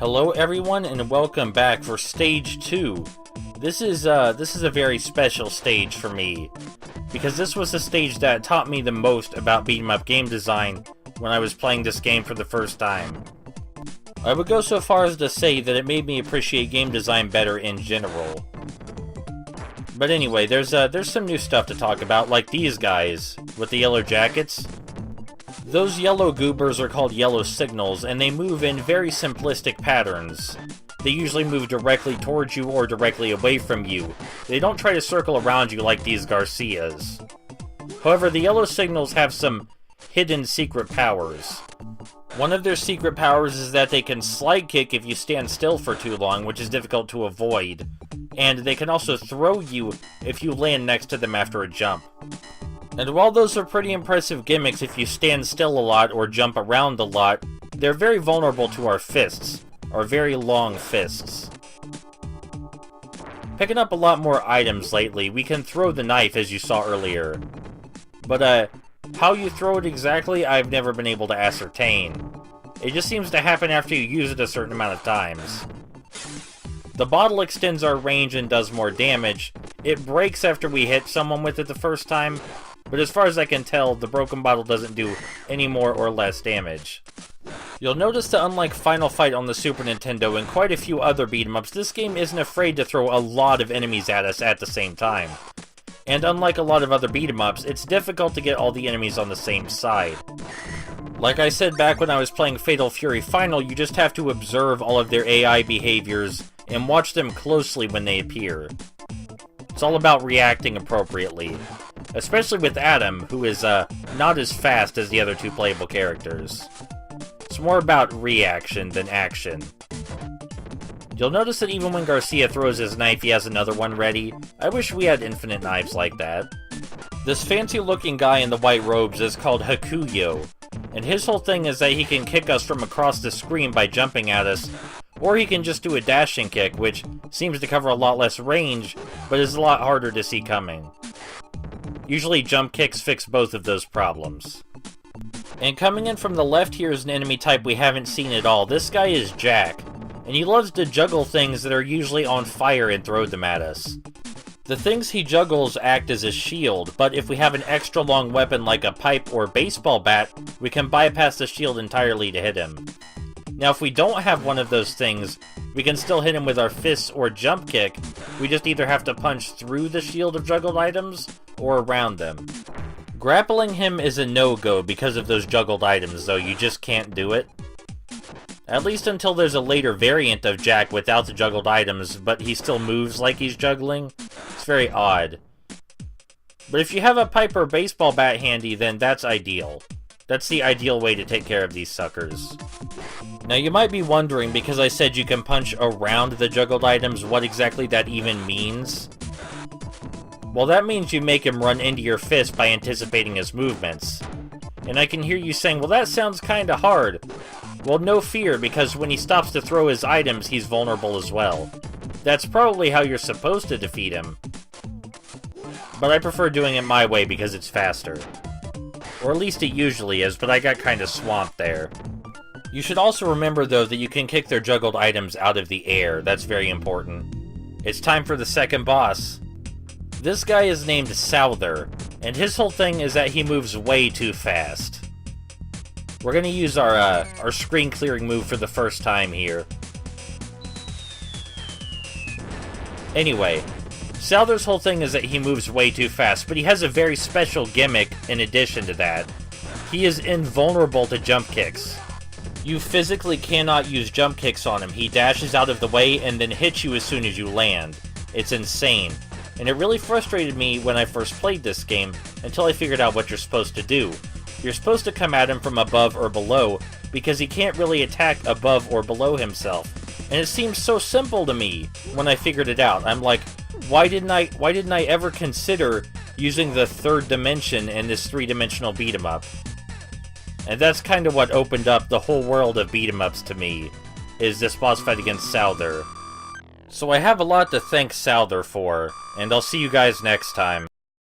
Hello everyone and welcome back for Stage 2. This is a very special stage for me, because this was the stage that taught me the most about beat 'em up game design when I was playing this game for the first time. I would go so far as to say that it made me appreciate game design better in general. But anyway, there's some new stuff to talk about, like these guys with the yellow jackets. Those yellow goobers are called yellow signals, and they move in very simplistic patterns. They usually move directly towards you or directly away from you. They don't try to circle around you like these Garcias. However, the yellow signals have some hidden secret powers. One of their secret powers is that they can slide kick if you stand still for too long, which is difficult to avoid. And they can also throw you if you land next to them after a jump. And while those are pretty impressive gimmicks if you stand still a lot or jump around a lot, they're very vulnerable to our fists, our very long fists. Picking up a lot more items lately, we can throw the knife as you saw earlier. But how you throw it exactly, I've never been able to ascertain. It just seems to happen after you use it a certain amount of times. The bottle extends our range and does more damage. It breaks after we hit someone with it the first time, but as far as I can tell, the broken bottle doesn't do any more or less damage. You'll notice that unlike Final Fight on the Super Nintendo and quite a few other beat-em-ups, this game isn't afraid to throw a lot of enemies at us at the same time. And unlike a lot of other beat-em-ups, it's difficult to get all the enemies on the same side. Like I said back when I was playing Fatal Fury Final, you just have to observe all of their AI behaviors and watch them closely when they appear. It's all about reacting appropriately. Especially with Adam, who is not as fast as the other two playable characters. It's more about reaction than action. You'll notice that even when Garcia throws his knife, he has another one ready. I wish we had infinite knives like that. This fancy-looking guy in the white robes is called Hakuyo, and his whole thing is that he can kick us from across the screen by jumping at us, or he can just do a dashing kick, which seems to cover a lot less range, but is a lot harder to see coming. Usually jump kicks fix both of those problems. And coming in from the left here is an enemy type we haven't seen at all. This guy is Jack, and he loves to juggle things that are usually on fire and throw them at us. The things he juggles act as a shield, but if we have an extra long weapon like a pipe or baseball bat, we can bypass the shield entirely to hit him. Now if we don't have one of those things, we can still hit him with our fists or jump kick. We just either have to punch through the shield of juggled items, or around them. Grappling him is a no-go because of those juggled items, though. You just can't do it. At least until there's a later variant of Jack without the juggled items, but he still moves like he's juggling. It's very odd. But if you have a pipe or baseball bat handy, then that's ideal. That's the ideal way to take care of these suckers. Now you might be wondering, because I said you can punch around the juggled items, what exactly that even means. Well, that means you make him run into your fist by anticipating his movements. And I can hear you saying, well, that sounds kinda hard. Well, no fear, because when he stops to throw his items, he's vulnerable as well. That's probably how you're supposed to defeat him. But I prefer doing it my way because it's faster. Or at least it usually is, but I got kinda swamped there. You should also remember, though, that you can kick their juggled items out of the air. That's very important. It's time for the second boss. This guy is named Souther, and his whole thing is that he moves way too fast. We're gonna use our screen clearing move for the first time here. Anyway, Souther's whole thing is that he moves way too fast, but he has a very special gimmick in addition to that. He is invulnerable to jump kicks. You physically cannot use jump kicks on him. He dashes out of the way and then hits you as soon as you land. It's insane. And it really frustrated me when I first played this game, until I figured out what you're supposed to do. You're supposed to come at him from above or below, because he can't really attack above or below himself. And it seemed so simple to me when I figured it out. I'm like, why didn't I ever consider using the third dimension in this three-dimensional beat-em-up? And that's kind of what opened up the whole world of beat-em-ups to me, is this boss fight against Souther. So I have a lot to thank Souther for, and I'll see you guys next time.